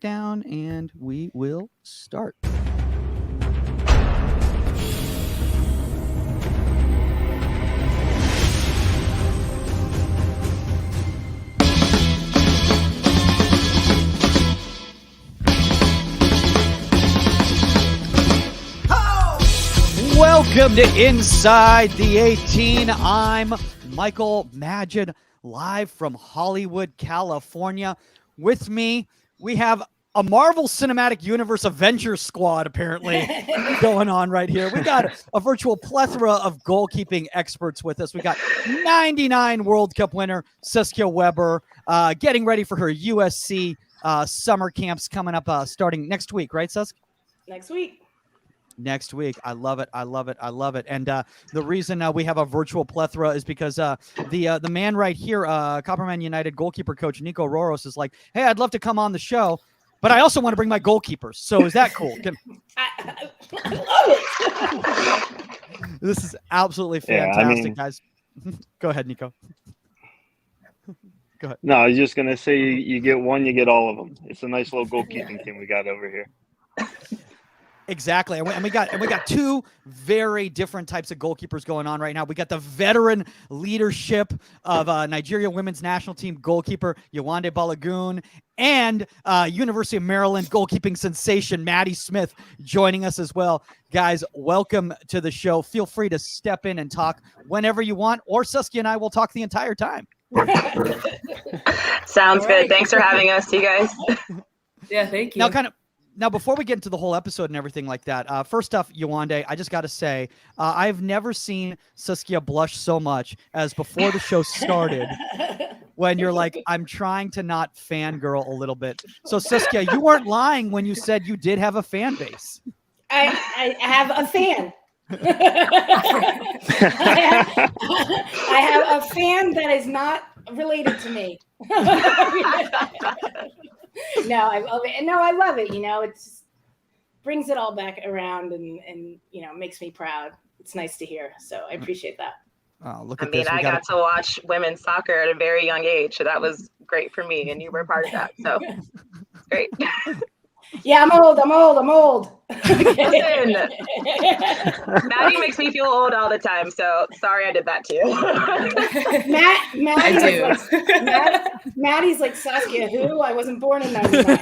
down and we will start. Welcome to Inside the 18. I'm Michael Magid, live from Hollywood, California. With me, we have a Marvel Cinematic Universe Avengers squad apparently going on right here. We got a virtual plethora of goalkeeping experts with us. We got 99 World Cup winner Saskia Weber getting ready for her USC summer camps coming up starting next week, right, Saskia? Next week. I love it. I love it. I love it. And the reason we have a virtual plethora is because the man right here, Coopermine United goalkeeper coach Niko Roros, is like, hey, I'd love to come on the show, but I also want to bring my goalkeepers. So is that cool? I love it. This is absolutely fantastic, guys. Go ahead, Niko. Go ahead. No, I was just going to say you get one, you get all of them. It's a nice little goalkeeping team we got over here. Exactly, and we got two very different types of goalkeepers going on right now. We got the veteran leadership of Nigeria women's national team goalkeeper Yewande Balogun and University of Maryland goalkeeping sensation Maddie Smith joining us as well. Guys, welcome to the show. Feel free to step in and talk whenever you want, or Saskia and I will talk the entire time. Sounds good. Thanks for having us, you guys. Yeah, thank you. Now, before we get into the whole episode and everything like that, first off, Yewande, I just got to say, I've never seen Saskia blush so much as before the show started when you're like, I'm trying to not fangirl a little bit. So, Saskia, you weren't lying when you said you did have a fan base. I have a fan. I have a fan that is not related to me. No, I love it. No, I love it. You know, it brings it all back around and you know, makes me proud. It's nice to hear. So I appreciate that. Oh, look at this. I got to watch women's soccer at a very young age. So that was great for me. And you were part of that. So it's great. Yeah, I'm old. Listen, Maggie makes me feel old all the time, so sorry I did that too. Maddie's like, Saskia, who? I wasn't born in 99.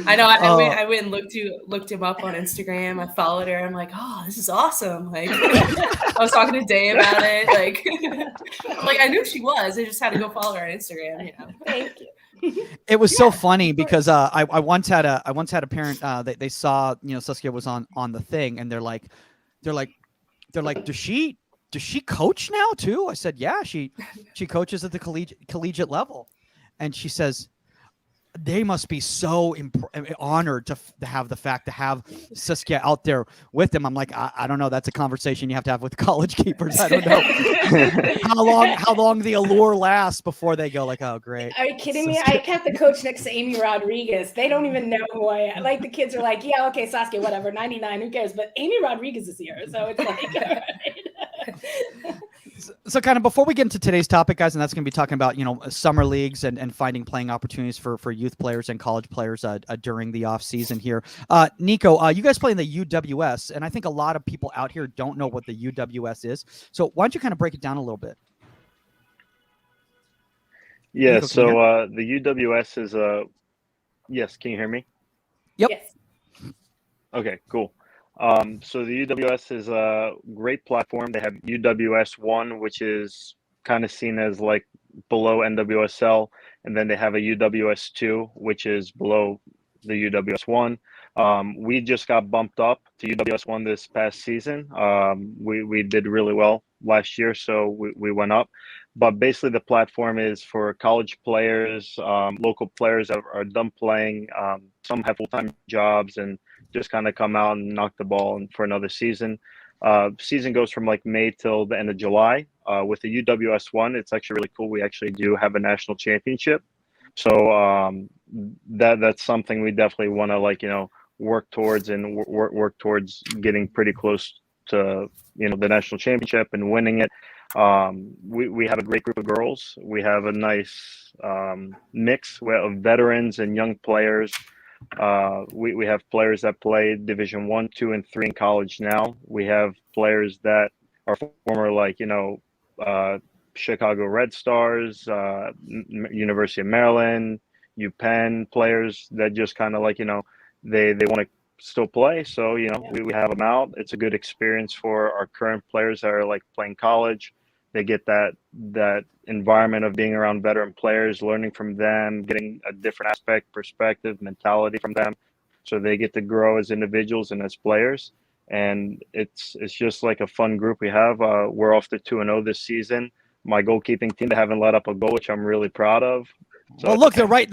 I know. I went and looked him up on Instagram. I followed her. I'm like, oh, this is awesome. Like, I was talking to Day about it. Like I knew she was. I just had to go follow her on Instagram. You know. Thank you. It was so funny because I once had a parent they saw, you know, Saskia was on the thing, and they're like does she coach now too? I said, yeah, she coaches at the collegiate level, and she says they must be so honored to have Saskia out there with them. I'm like, I don't know. That's a conversation you have to have with college keepers. I don't know how long the allure lasts before they go like, oh, great. Are you kidding me? I kept the coach next to Amy Rodriguez. They don't even know who I am. Like the kids are like, yeah, okay, Saskia, whatever, 99, who cares? But Amy Rodriguez is here, so it's like, all right. So kind of before we get into today's topic, guys, and that's going to be talking about, you know, summer leagues and finding playing opportunities for youth players and college players during the off season here. Niko, you guys play in the UWS, and I think a lot of people out here don't know what the UWS is. So why don't you kind of break it down a little bit? Yeah, Niko, so the UWS is yes, can you hear me? Yep. Yes. Okay, cool. So the UWS is a great platform. They have UWS 1, which is kind of seen as like below NWSL, and then they have a UWS 2, which is below the UWS 1. We just got bumped up to UWS 1 this past season. We did really well last year, so we went up. But basically the platform is for college players, local players that are done playing. Some have full-time jobs and just kind of come out and knock the ball for another season. Season goes from like May till the end of July. With the UWS 1, it's actually really cool. We actually do have a national championship. So that's something we definitely want to, like, you know, work towards and work towards getting pretty close to, you know, the national championship and winning it. We have a great group of girls. We have a nice mix of veterans and young players. We have players that play Division 1, 2, and 3 in college now. We have players that are former, like, Chicago Red Stars, University of Maryland, UPenn players that just kind of like, they want to still play. So, we have them out. It's a good experience for our current players that are like playing college. They get that environment of being around veteran players, learning from them, getting a different aspect, perspective, mentality from them. So they get to grow as individuals and as players. And it's just like a fun group we have. We're off to 2-0 this season. My goalkeeping team, they haven't let up a goal, which I'm really proud of. So well, look, they're right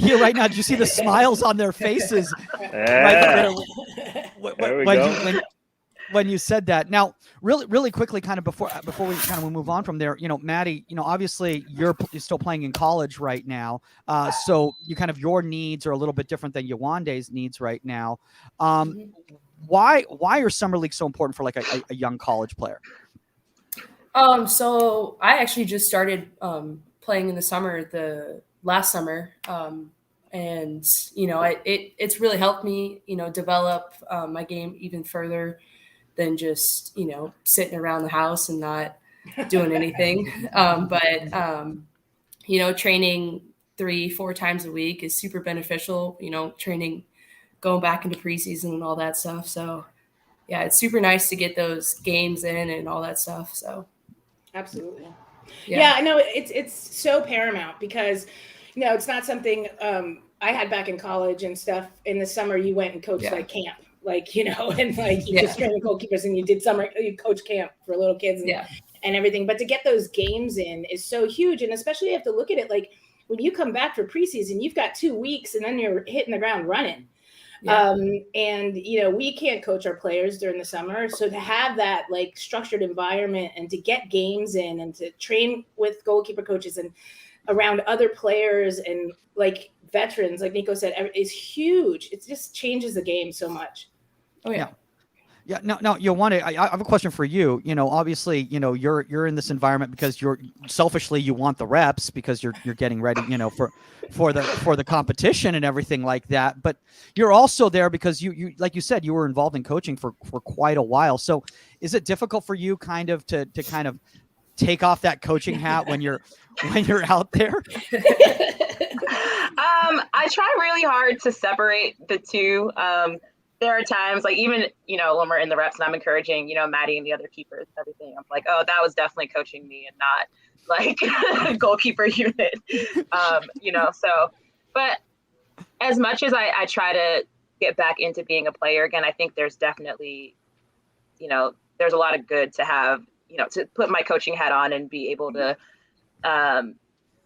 here right now. Did you see the smiles on their faces? Yeah. Right There when you said that. Now, really quickly, kind of before we kind of move on from there, Maddie, obviously you're still playing in college right now. So you kind of, your needs are a little bit different than Yewande's needs right now. Why are summer leagues so important for like a young college player? So I actually just started playing in the summer, the last summer. And, it's really helped me, develop my game even further than just, sitting around the house and not doing anything. Training 3-4 times a week is super beneficial, training, going back into preseason and all that stuff. So yeah, it's super nice to get those games in and all that stuff. So absolutely. Yeah, I know it's so paramount because, it's not something I had back in college and stuff. In the summer, you went and coached like camp, and like you just trained goalkeepers and you coach camp for little kids and everything. But to get those games in is so huge. And especially you have to look at it like when you come back for preseason, you've got 2 weeks and then you're hitting the ground running. Yeah. We can't coach our players during the summer. So to have that like structured environment and to get games in and to train with goalkeeper coaches and around other players and like veterans, like Niko said, is huge. It just changes the game so much. Oh yeah. Yeah, no, Yewande, I have a question for you. Obviously, you're in this environment because you're selfishly you want the reps because you're getting ready, for the competition and everything like that. But you're also there because you like you said, you were involved in coaching for quite a while. So is it difficult for you kind of to kind of take off that coaching hat when you're out there? I try really hard to separate the two. There are times like even, when we're in the reps and I'm encouraging, Maddie and the other keepers, everything. I'm like, oh, that was definitely coaching me and not like goalkeeper unit. So, but as much as I try to get back into being a player again, I think there's definitely, there's a lot of good to have, to put my coaching hat on and be able to,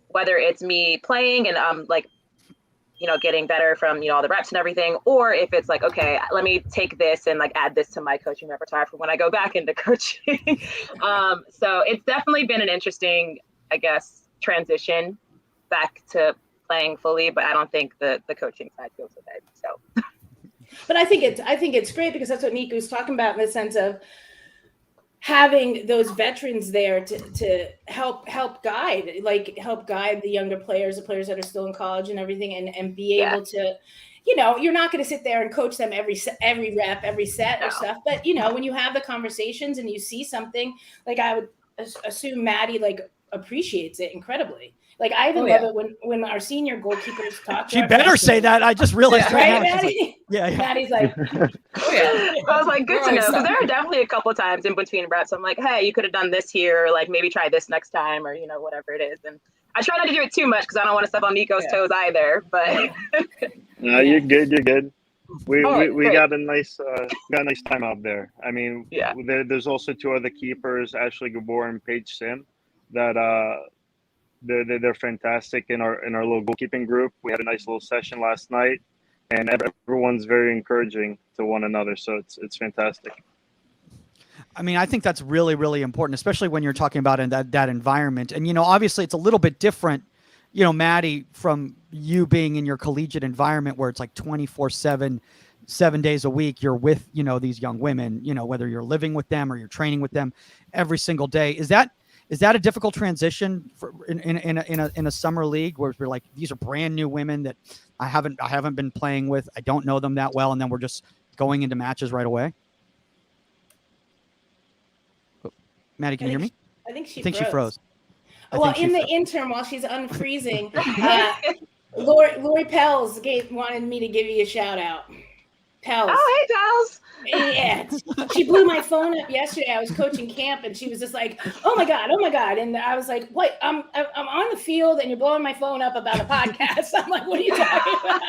whether it's me playing and I'm like, getting better from, all the reps and everything, or if it's like, okay, let me take this and like add this to my coaching repertoire for when I go back into coaching. So it's definitely been an interesting, I guess, transition back to playing fully, but I don't think the coaching side goes with it. So, but I think it's great because that's what Niko's talking about in the sense of having those veterans there to help guide the younger players, the players that are still in college and everything, and be able to, you're not going to sit there and coach them every rep, every set or stuff. But, when you have the conversations and you see something, like I would assume Maddie like appreciates it incredibly. Like I even love it when our senior goalkeepers talk. She better say that. I just realized right now. Maddie? Like, Maddie's like, I was like, good to know. Because there are definitely a couple of times in between reps, I'm like, hey, you could have done this here, or like maybe try this next time, or whatever it is. And I try not to do it too much because I don't want to step on Niko's toes either. But no, you're good. You're good. We got a nice time out there. I mean, there's also 2 other keepers, Ashley Gabor and Paige Sim, that they're fantastic in our little goalkeeping group. We had a nice little session last night, and everyone's very encouraging to one another. So it's fantastic. I mean, I think that's really, really important, especially when you're talking about in that environment. And, obviously it's a little bit different, Maddie, from you being in your collegiate environment where it's like 24/7, 7 days a week, you're with, these young women, whether you're living with them or you're training with them every single day. Is that a difficult transition in a summer league where we're like, these are brand new women that I haven't been playing with. I don't know them that well. And then we're just going into matches right away. Maddie, can you hear me? I think she froze. Well, in the interim, while she's unfreezing, Lori Pels wanted me to give you a shout out. Pels. Oh, hey, Pels. Yeah, she blew my phone up yesterday. I was coaching camp, and she was just like, "Oh my god!" And I was like, "What? I'm on the field, and you're blowing my phone up about a podcast." I'm like, "What are you talking about?"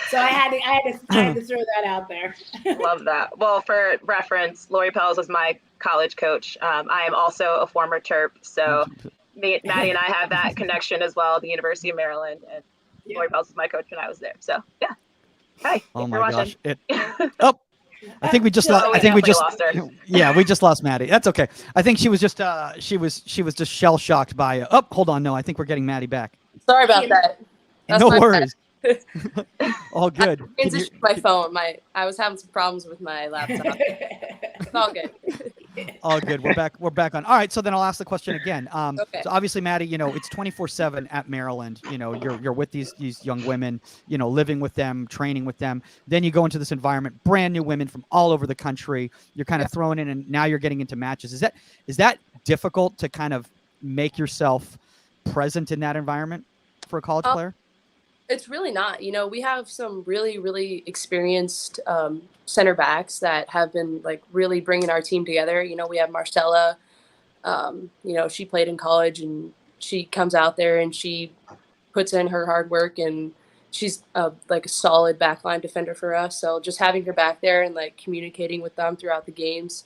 So I had to throw that out there. Love that. Well, for reference, Lori Pels was my college coach. I am also a former Terp, so Maddie and I have that connection as well. The University of Maryland, and Lori Pels was my coach when I was there. So yeah. Hi. Oh my gosh! I think we just lost her. Yeah, we just lost Maddie. That's okay. I think she was just just shell shocked by. Hold on, no, I think we're getting Maddie back. Sorry about that. That's no worries. All good. My phone. I was having some problems with my laptop. It's all good. All good. We're back on. All right. So then I'll ask the question again. Okay. So obviously, Maddie, it's 24/7 at Maryland. You're with these young women, living with them, training with them. Then you go into this environment, brand new women from all over the country. You're kind of thrown in, and now you're getting into matches. Is that difficult to kind of make yourself present in that environment for a college player? It's really not. We have some really, really experienced center backs that have been like really bringing our team together. We have Marcella. She played in college, and she comes out there and she puts in her hard work, and she's like a solid backline defender for us. So just having her back there and like communicating with them throughout the games.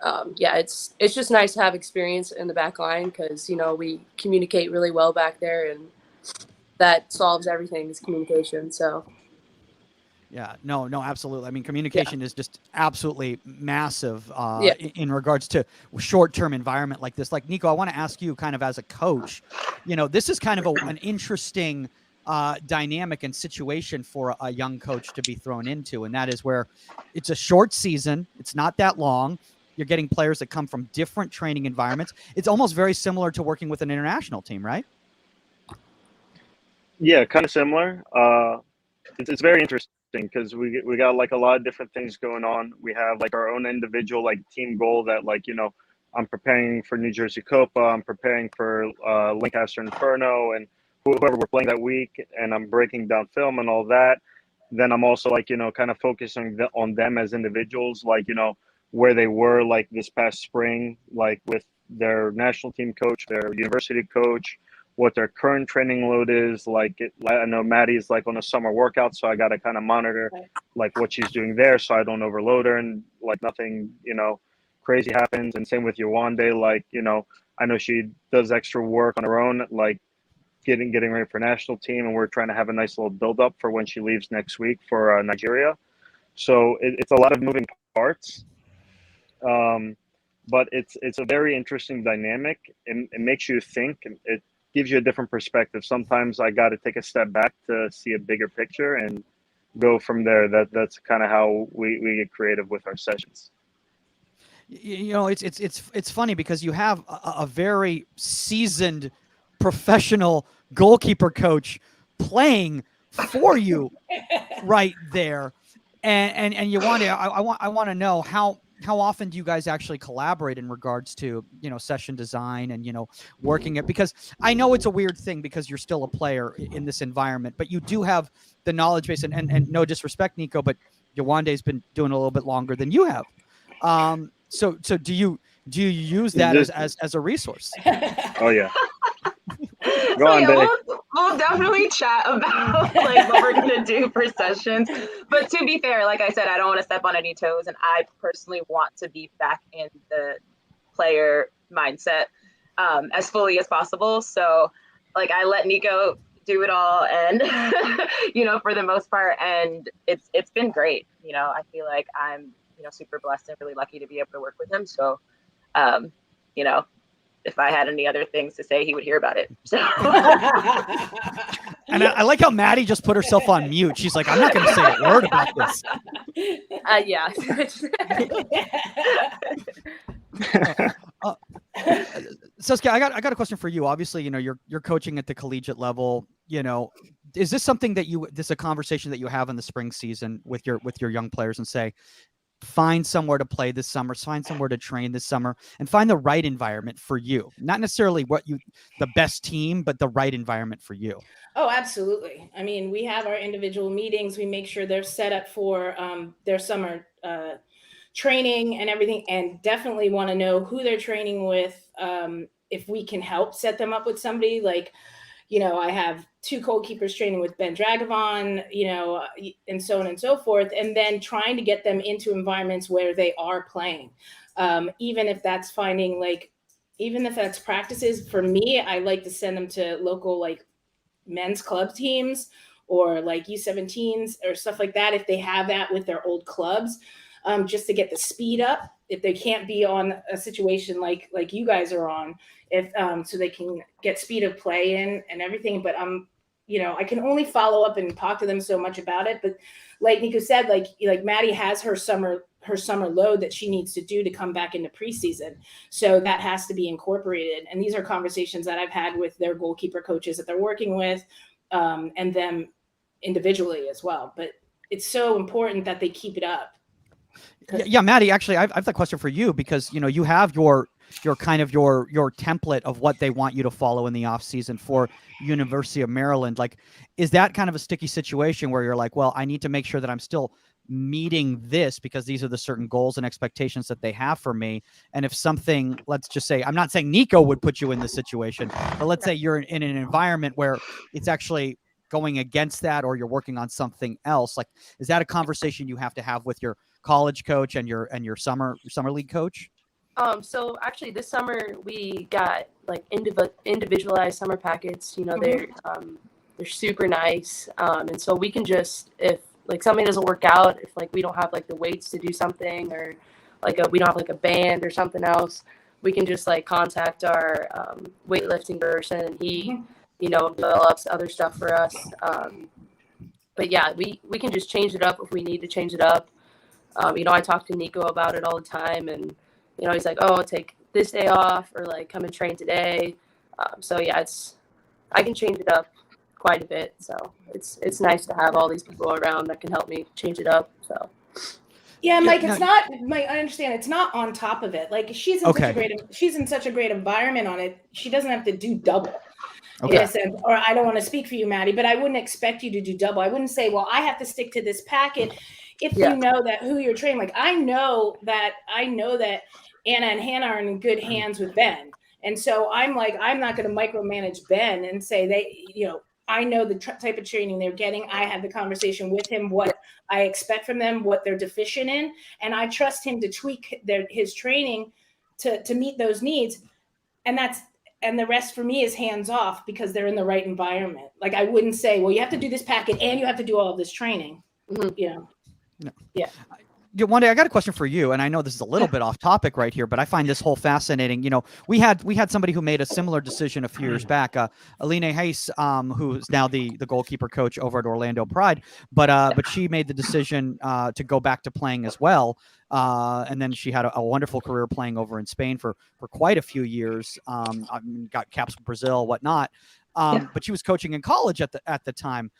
It's just nice to have experience in the back line because, we communicate really well back there, and that solves everything is communication. So yeah, no, absolutely. I mean, communication is just absolutely massive in regards to short-term environment like this. Like, Niko, I want to ask you kind of as a coach, this is kind of an interesting dynamic and situation for a young coach to be thrown into. And that is where it's a short season. It's not that long. You're getting players that come from different training environments. It's almost very similar to working with an international team, right? Yeah, kind of similar. It's very interesting because we got like a lot of different things going on. We have like our own individual like team goal that like I'm preparing for New Jersey Copa. I'm preparing for Lancaster Inferno and whoever we're playing that week, and I'm breaking down film and all that. Then I'm also like kind of focusing on them as individuals, like where they were like this past spring, like with their national team coach, their university coach, what their current training load is. Like I know Maddie's like on a summer workout, so I got to kind of monitor like what she's doing there, so I don't overload her and like nothing crazy happens. And same with Yewande, like I know she does extra work on her own, like getting ready for national team, and we're trying to have a nice little build up for when she leaves next week for Nigeria. So it's a lot of moving parts. But it's a very interesting dynamic, and it makes you think, and it gives you a different perspective. Sometimes I got to take a step back to see a bigger picture and go from there. That's kind of how we get creative with our sessions. It's funny because you have a very seasoned professional goalkeeper coach playing for you right there, and Yewande, I want to know how often do you guys actually collaborate in regards to, session design and, working it? Because I know it's a weird thing because you're still a player in this environment, but you do have the knowledge base, and no disrespect, Niko, but Yewande's been doing a little bit longer than you have. So do you use that as a resource? Oh yeah. Go on, Dave. We'll definitely chat about like what we're gonna do for sessions. But to be fair, like I said, I don't want to step on any toes, and I personally want to be back in the player mindset as fully as possible. So like I let Niko do it all, and for the most part, and it's been great. I feel like I'm super blessed and really lucky to be able to work with him. So if I had any other things to say, he would hear about it. So. And I like how Maddie just put herself on mute. She's like, I'm not going to say a word about this. Yeah. Saskia, I got a question for you. Obviously, you're coaching at the collegiate level. Is this something that this is a conversation that you have in the spring season with your young players and say, find somewhere to play this summer, find somewhere to train this summer, and find the right environment for you? Not necessarily the best team, but the right environment for you. Oh, absolutely. I mean, we have our individual meetings. We make sure they're set up for their summer training and everything, and definitely want to know who they're training with. If we can help set them up with somebody, like, I have 2 goalkeepers training with Ben Dragavon, and so on and so forth, and then trying to get them into environments where they are playing. Even if that's practices, for me, I like to send them to local, like, men's club teams or like U17s or stuff like that, if they have that with their old clubs, just to get the speed up, if they can't be on a situation like you guys are on, so they can get speed of play in and everything. But I can only follow up and talk to them so much about it. But like Niko said, like Maddie has her summer load that she needs to do to come back into preseason. So that has to be incorporated. And these are conversations that I've had with their goalkeeper coaches that they're working with, and them individually as well. But it's so important that they keep it up. Yeah, Maddie, actually, I've a question for you, because, you have your kind of your template of what they want you to follow in the off season for University of Maryland. Like, is that kind of a sticky situation where you're like, well, I need to make sure that I'm still meeting this because these are the certain goals and expectations that they have for me? And if something, let's just say, I'm not saying Niko would put you in this situation, but let's say you're in an environment where it's actually going against that, or you're working on something else, like, is that a conversation you have to have with your college coach and your summer league coach? So actually this summer we got like individualized summer packets, they're super nice. And so we can just, if like something doesn't work out, if like we don't have like the weights to do something, or like we don't have like a band or something else, we can just like contact our weightlifting person, and he develops other stuff for us. But yeah, we can just change it up if we need to change it up. I talk to Niko about it all the time, and he's like, oh, take this day off, or like come and train today. So yeah, I can change it up quite a bit. So it's nice to have all these people around that can help me change it up. So yeah, Mike, it's not, Mike, I understand it's not on top of it. Like, she's in such a great environment on it. She doesn't have to do double. Okay. In a sense, or I don't want to speak for you, Maddie, but I wouldn't expect you to do double. I wouldn't say, well, I have to stick to this packet. If you know that who you're training, like I know that Anna and Hannah are in good hands with Ben. And so I'm like, I'm not going to micromanage Ben and say I know the type of training they're getting. I had the conversation with him, what I expect from them, what they're deficient in. And I trust him to tweak his training to meet those needs. And the rest for me is hands off, because they're in the right environment. Like, I wouldn't say, well, you have to do this packet and you have to do all of this training. No. Yeah. Yewande, I got a question for you, and I know this is a little bit off topic right here, but I find this whole fascinating. We had somebody who made a similar decision a few years back, Aline Hayes, who's now the goalkeeper coach over at Orlando Pride, but she made the decision to go back to playing as well, and then she had a wonderful career playing over in Spain for quite a few years. Got caps with Brazil, whatnot. But she was coaching in college at the time.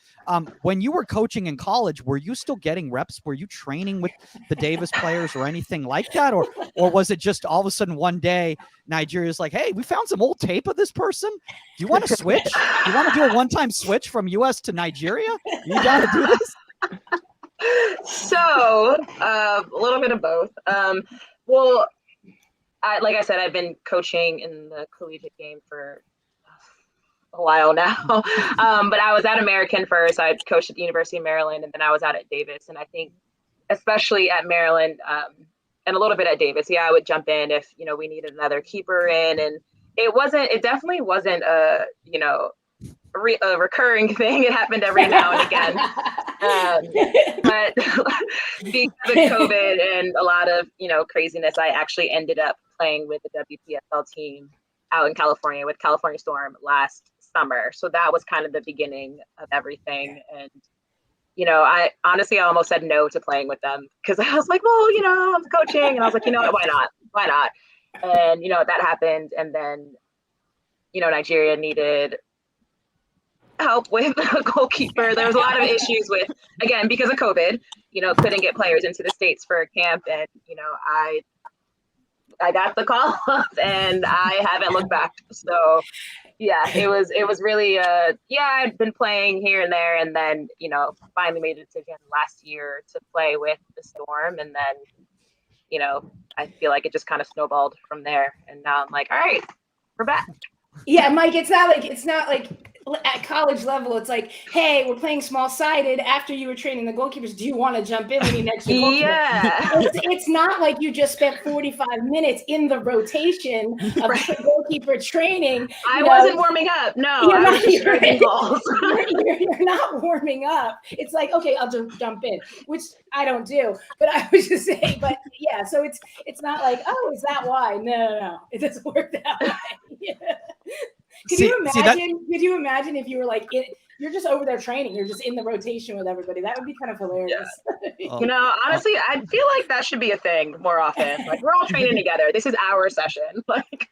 When you were coaching in college, were you still getting reps? Were you training with the Davis players or anything like that? Or was it just all of a sudden one day Nigeria's like, hey, we found some old tape of this person. Do you want to switch? Do you want to do a one-time switch from US to Nigeria? You down to do this? So a little bit of both. Well, like I said, I've been coaching in the collegiate game for a while now. But I was at American first. I coached at the University of Maryland, and then I was out at Davis. And I think especially at Maryland, and a little bit at Davis, I would jump in if, we needed another keeper in. And it definitely wasn't a recurring thing. It happened every now and again. But because of COVID and a lot of, craziness, I actually ended up playing with the WPFL team out in California with California Storm last summer. So that was kind of the beginning of everything. And, you know, I honestly almost said no to playing with them because I was like, well, you know, I'm coaching. And I was like, you know what, why not? Why not? And, you know, that happened. And then, you know, Nigeria needed help with a goalkeeper. There was a lot of issues with, again, because of COVID, you know, couldn't get players into the States for a camp. And, you know, I got the call up and I haven't looked back. So yeah, it was really, I'd been playing here and there, and then, you know, finally made a decision last year to play with the Storm. And then, you know, I feel like it just kind of snowballed from there. And now I'm like, all right, we're back. Yeah, Mike, it's not like at college level, it's like, hey, we're playing small-sided. After you were training the goalkeepers, do you want to jump in when you next year? Yeah. It's not like you just spent 45 minutes in the rotation of goalkeeper training. I wasn't warming up. No, I was just striking goals. You're not warming up. It's like, okay, I'll just jump in, which I don't do. But I was just saying, but yeah, so it's not like, oh, is that why? No. It doesn't work that way. Yeah. Could you imagine if you were like, you're just over there training, you're just in the rotation with everybody? That would be kind of hilarious. Yeah. You know, honestly, I feel like that should be a thing more often. Like, we're all training together. This is our session. Like,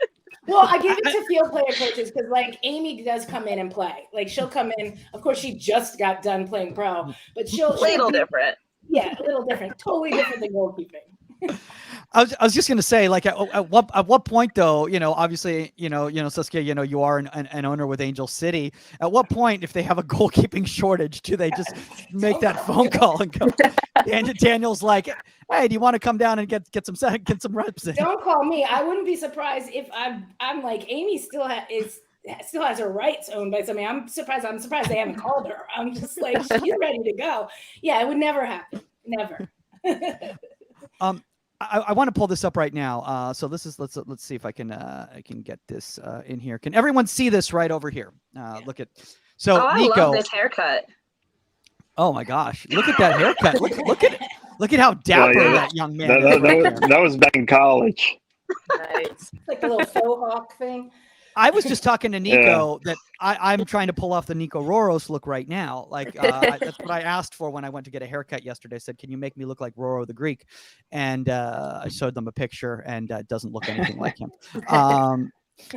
well, I give it to field player coaches because, like, Amy does come in and play. Like, she'll come in. Of course, she just got done playing pro, but she'll different. Yeah, a little different. Totally different than goalkeeping. I was just gonna say, like, at what point though, you know, obviously, you know, Saskia, you know, you are an owner with Angel City. At what point, if they have a goalkeeping shortage, do they just make that phone call and go? And Daniel's like, hey, do you want to come down and get some reps in? Don't call me. I wouldn't be surprised if I'm like, Amy still has her rights owned by somebody. I'm surprised they haven't called her. I'm just like, she's ready to go. Yeah, it would never happen. Never. I want to pull this up right now. So this is let's see if I can get this in here. Can everyone see this right over here? Look at Niko. I love this haircut. Oh my gosh! Look at that haircut. Look at it. Look at how dapper that young man is. That was back in college. Nice. Like a little faux hawk thing. I was just talking to Niko that I'm trying to pull off the Niko Roros look right now. Like that's what I asked for when I went to get a haircut yesterday. I said, "Can you make me look like Roro the Greek?" And I showed them a picture, and it doesn't look anything like him.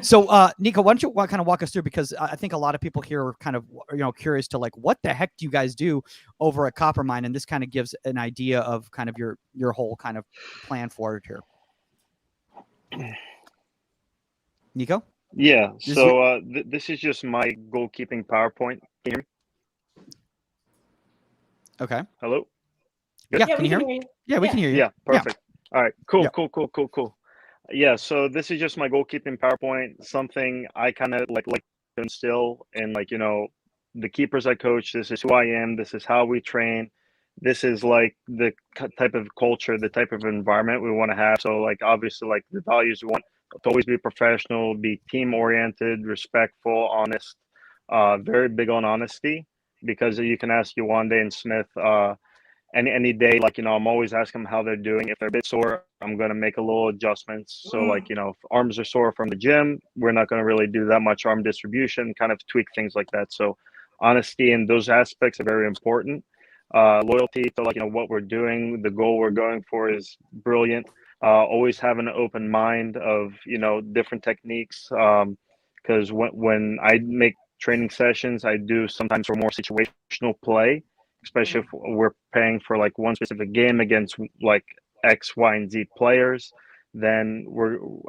So Niko, why don't you kind of walk us through, because I think a lot of people here are kind of, you know, curious to like, what the heck do you guys do over at Coopermine? And this kind of gives an idea of kind of your whole kind of plan forward here. Niko? Yeah, so this is just my goalkeeping PowerPoint here. Okay. Hello? Good? Yeah, can you hear me? Yeah, we can hear you. Yeah, perfect. Yeah. All right, cool, yeah. cool. Yeah, so this is just my goalkeeping PowerPoint, something I kind of like to instill in, like, you know, the keepers I coach. This is who I am. This is how we train. This is like the type of culture, the type of environment we want to have. So, like, obviously, like, the values we want to always be professional, be team-oriented, respectful, honest, very big on honesty, because you can ask Yewande and Smith any day, like, you know, I'm always asking them how they're doing. If they're a bit sore, I'm going to make a little adjustments. So, like, you know, if arms are sore from the gym, we're not going to really do that much arm distribution, kind of tweak things like that. So honesty in those aspects are very important. Loyalty to, like, you know, what we're doing, the goal we're going for is brilliant. Always have an open mind of, you know, different techniques. Because when I make training sessions, I do sometimes for more situational play, especially if we're paying for like one specific game against like X, Y, and Z players. Then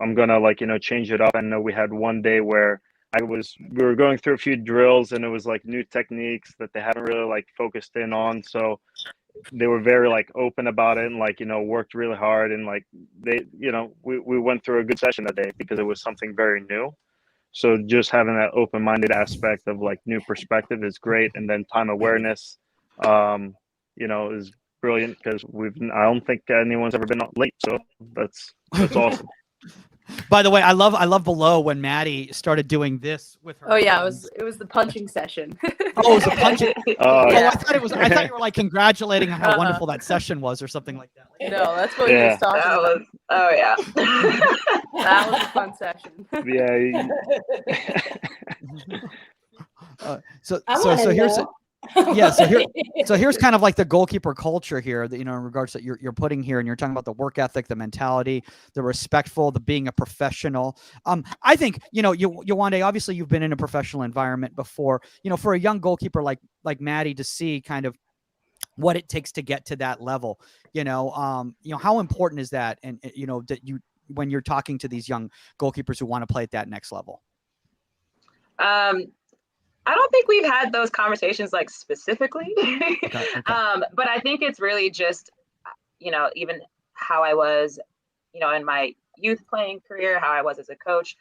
I'm gonna, like, you know, change it up. I know we had one day where we were going through a few drills, and it was like new techniques that they haven't really like focused in on. So they were very like open about it, and, like, you know, worked really hard, and like they, you know, we went through a good session that day because it was something very new. So just having that open-minded aspect of like new perspective is great. And then time awareness, you know, is brilliant, because I don't think anyone's ever been late. So that's awesome. By the way, I love below when Maddie started doing this with her. Oh yeah, hands. it was the punching session. Oh, it was a punching. Oh, Yeah. I thought you were like congratulating how wonderful that session was or something like that. No, that's what he was talking That about. was, oh yeah. That was a fun session. Yeah. So here's yeah. So here's kind of like the goalkeeper culture here that, in regards that you're putting here, and you're talking about the work ethic, the mentality, the respectful, the being a professional. I think, Yewande, obviously you've been in a professional environment before, for a young goalkeeper like Maddie to see kind of what it takes to get to that level, how important is that? And, that when you're talking to these young goalkeepers who want to play at that next level? I don't think we've had those conversations like specifically, Okay. but I think it's really just, even how I was, in my youth playing career, how I was as a coach,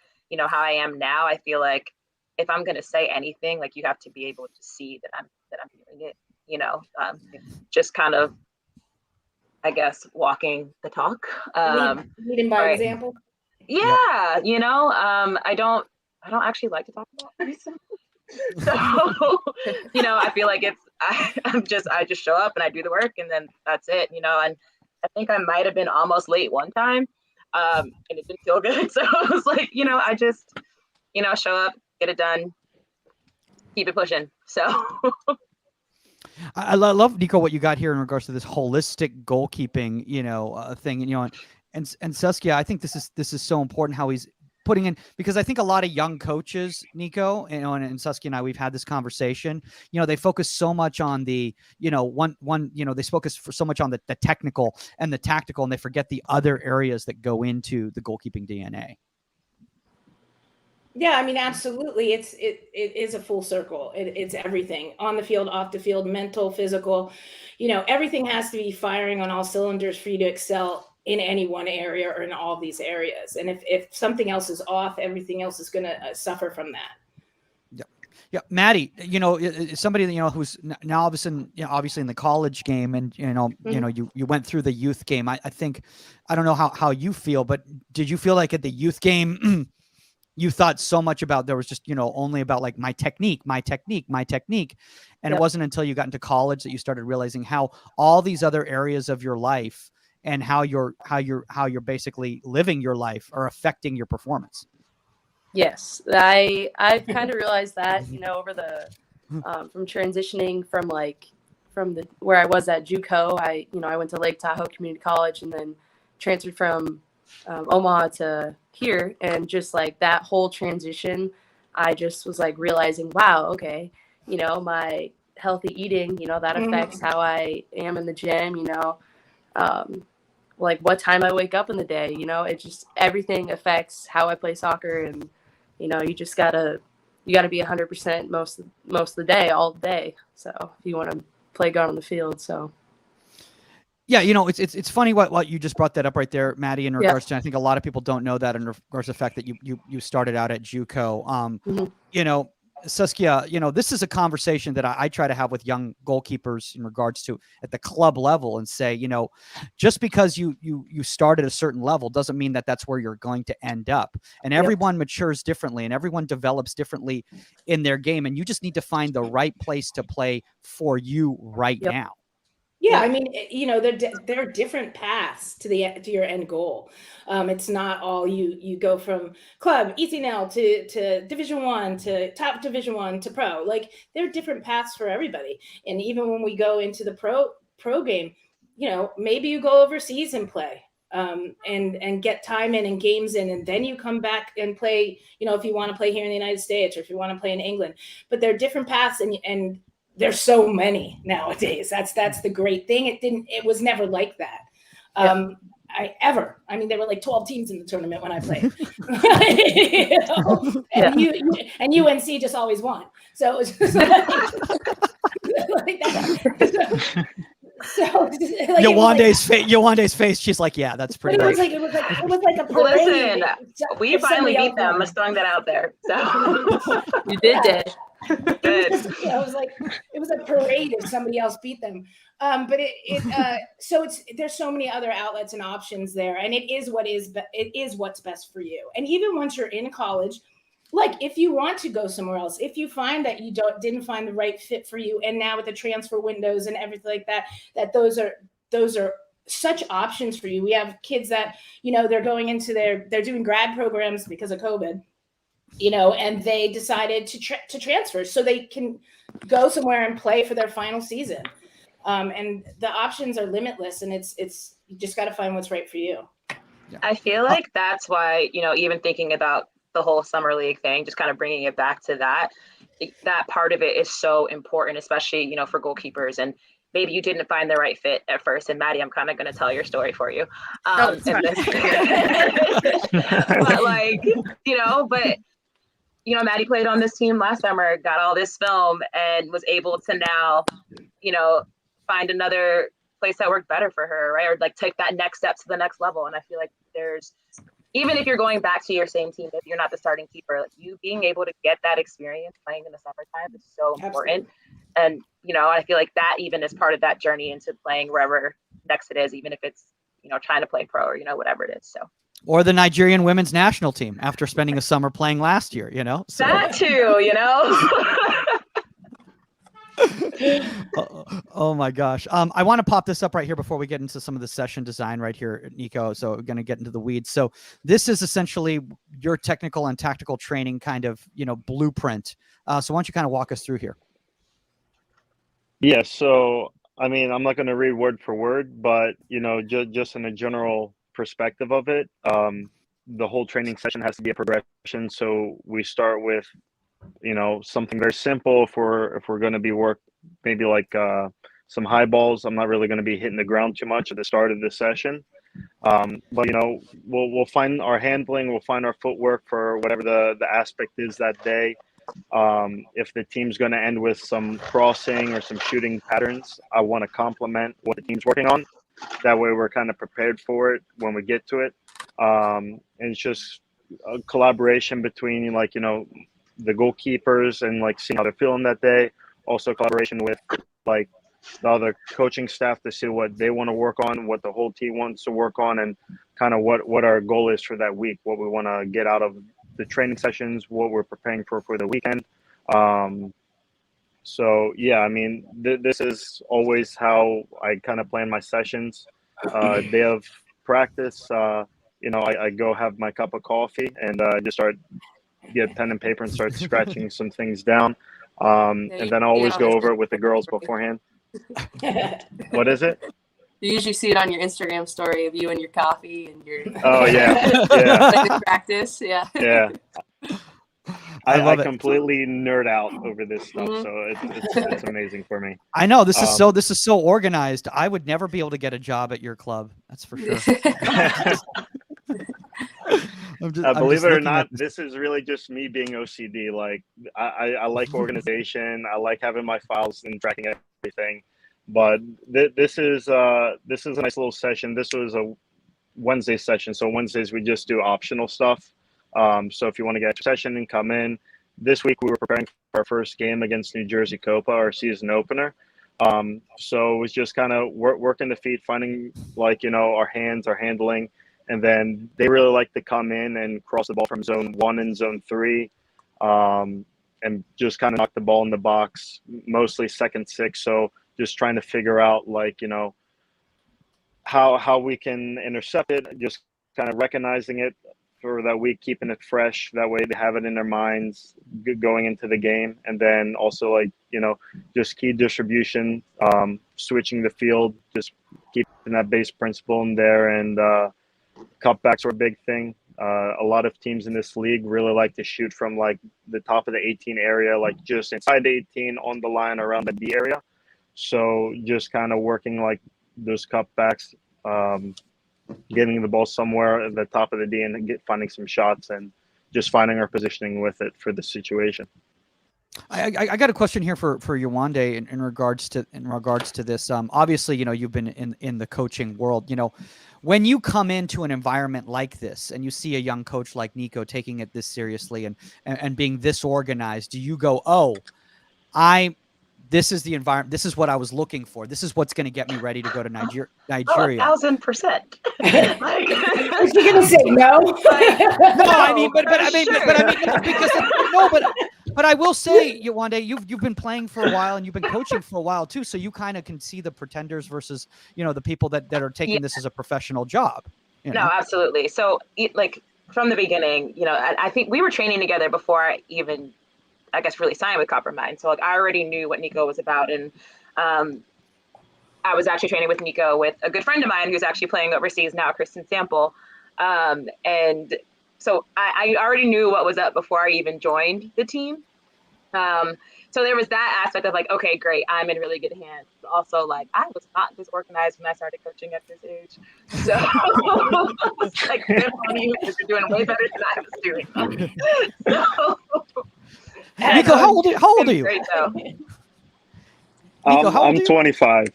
how I am now. I feel like if I'm going to say anything, like, you have to be able to see that I'm doing it, just kind of, I guess, walking the talk. Leading by example. Yeah. I don't actually like to talk about myself. So, I feel like I just show up and I do the work, and then that's it, and I think I might have been almost late one time, and it didn't feel good. So I was like, I just, show up, get it done, keep it pushing. So I love, Niko, what you got here in regards to this holistic goalkeeping, thing, and Saskia, I think this is so important how he's putting in, because I think a lot of young coaches, Niko, and Saskia and I, we've had this conversation, they focus so much on the, they focus so much on the technical and the tactical, and they forget the other areas that go into the goalkeeping DNA. Yeah, I mean, absolutely. It is a full circle. It's everything on the field, off the field, mental, physical, everything has to be firing on all cylinders for you to excel in any one area or in all these areas. And if something else is off, everything else is going to suffer from that. Yeah, Maddie, somebody who's now obviously in the college game, and you went through the youth game. I think, I don't know how you feel, but did you feel like at the youth game you thought so much about, there was just only about like my technique, and It wasn't until you got into college that you started realizing how all these other areas of your life and how you're basically living your life are affecting your performance? Yes, I've kind of realized that, over the from transitioning from where I was at JUCO. I went to Lake Tahoe Community College and then transferred from Omaha to here, and just like that whole transition, I just was like realizing, wow, okay, my healthy eating, that affects how I am in the gym, like what time I wake up in the day, it just, everything affects how I play soccer. And, you gotta be 100% most of the day, all day. So if you want to play God on the field. So. Yeah, it's funny what you just brought that up right there, Maddie, in regards to, I think a lot of people don't know that in regards to the fact that you started out at JUCO. Saskia, this is a conversation that I try to have with young goalkeepers in regards to at the club level, and say, just because you start at a certain level doesn't mean that that's where you're going to end up. And everyone matures differently, and everyone develops differently in their game. And you just need to find the right place to play for you right now. Yeah, I mean, there are different paths to your end goal. It's not all you go from club ECNL to Division I to top Division I to pro. Like, there are different paths for everybody. And even when we go into the pro game, maybe you go overseas and play and get time in and games in, and then you come back and play. If you want to play here in the United States or if you want to play in England. But there are different paths, and there's so many nowadays. That's the great thing. It was never like that. There were like 12 teams in the tournament when I played. And UNC just always won. So it was just like that. Yowande's face. She's like, yeah, that's pretty great. It was like a parade. Listen, we finally beat them. I'm just throwing that out there. So you did. I was like, it was a parade if somebody else beat them. But so there's so many other outlets and options there, and it is what's best for you. And even once you're in college, like if you want to go somewhere else, if you find that you didn't find the right fit for you, and now with the transfer windows and everything like that those are such options for you. We have kids that, they're going into they're doing grad programs because of COVID, and they decided to transfer so they can go somewhere and play for their final season. And the options are limitless, and it's you just got to find what's right for you. I feel like that's why, even thinking about the whole summer league thing, just kind of bringing it back to that part of it is so important, especially, for goalkeepers. And maybe you didn't find the right fit at first. And Maddie, I'm kind of going to tell your story for you. But Maddie played on this team last summer, got all this film, and was able to now, find another place that worked better for her, right? Or like take that next step to the next level. And I feel like even if you're going back to your same team, if you're not the starting keeper, like you being able to get that experience playing in the summertime is so important. Absolutely. And, I feel like that even is part of that journey into playing wherever next it is, even if it's, trying to play pro or, whatever it is. So. Or the Nigerian women's national team after spending a summer playing last year, So. That too, Oh my gosh. I want to pop this up right here before we get into some of the session design right here, Niko. So we're going to get into the weeds. So this is essentially your technical and tactical training kind of, blueprint. So why don't you kind of walk us through here? Yeah. So, I mean, I'm not going to read word for word, but, just in a general perspective of it, the whole training session has to be a progression. So we start with, something very simple if we're going to be maybe like some high balls. I'm not really going to be hitting the ground too much at the start of the session. But we'll find our handling, we'll find our footwork for whatever the aspect is that day. If the team's going to end with some crossing or some shooting patterns, I want to complement what the team's working on. That way we're kind of prepared for it when we get to it. And it's just a collaboration between the goalkeepers and seeing how they're feeling that day. Also collaboration with the other coaching staff to see what they want to work on, what the whole team wants to work on, and kind of what our goal is for that week, what we want to get out of the training sessions, what we're preparing for the weekend. So yeah, I mean, this is always how I kind of plan my sessions. Day of practice, I go have my cup of coffee and just get pen and paper and start scratching some things down. And then I always go over it with the girls beforehand. What is it? You usually see it on your Instagram story of you and your coffee and your practice. Yeah. Yeah. I completely nerd out over this stuff, so it's amazing for me. I know this is so organized. I would never be able to get a job at your club. That's for sure. Believe it or not, this is really just me being OCD. Like I like organization. I like having my files and tracking everything. But this is a nice little session. This was a Wednesday session. So Wednesdays we just do optional stuff. So if you want to get a session and come in, this week we were preparing for our first game against New Jersey Copa, our season opener. So it was just kind of working the feet, finding our hands, our handling. And then they really like to come in and cross the ball from zone 1 and zone 3, and just kind of knock the ball in the box, mostly second six. So just trying to figure out how we can intercept it, just kind of recognizing it for that week, keeping it fresh. That way they have it in their minds going into the game. And then also just key distribution, switching the field, just keeping that base principle in there. And cutbacks are a big thing. A lot of teams in this league really like to shoot from the top of the 18 area, just inside the 18 on the line around the D area. So just kind of working those cutbacks, getting the ball somewhere at the top of the D and finding some shots and just finding our positioning with it for the situation. I got a question here for Yewande in regards to this. Obviously, you've been in the coaching world. when you come into an environment like this and you see a young coach like Niko taking it this seriously and being this organized, do you go, oh, this is the environment. This is what I was looking for. This is what's going to get me ready to go to Nigeria. Oh, 1,000%. Like, is she going to say no? No, I mean, but I mean, because but I will say, Yewande, you've been playing for a while and you've been coaching for a while too, so you kind of can see the pretenders versus the people that are taking this as a professional job. No, absolutely. So, like from the beginning, I think we were training together before I even, I guess, really signed with Coopermine. So like I already knew what Niko was about, and I was actually training with Niko with a good friend of mine who's actually playing overseas now, Kristen Sample, and so I already knew what was up before I even joined the team. So there was that aspect of like, okay, great, I'm in really good hands. But also, like, I was not this organized when I started coaching at this age. So it's like, good on you because you're doing way better than I was doing. So, Niko, how old are you? Great, though. Niko, how old I'm 25.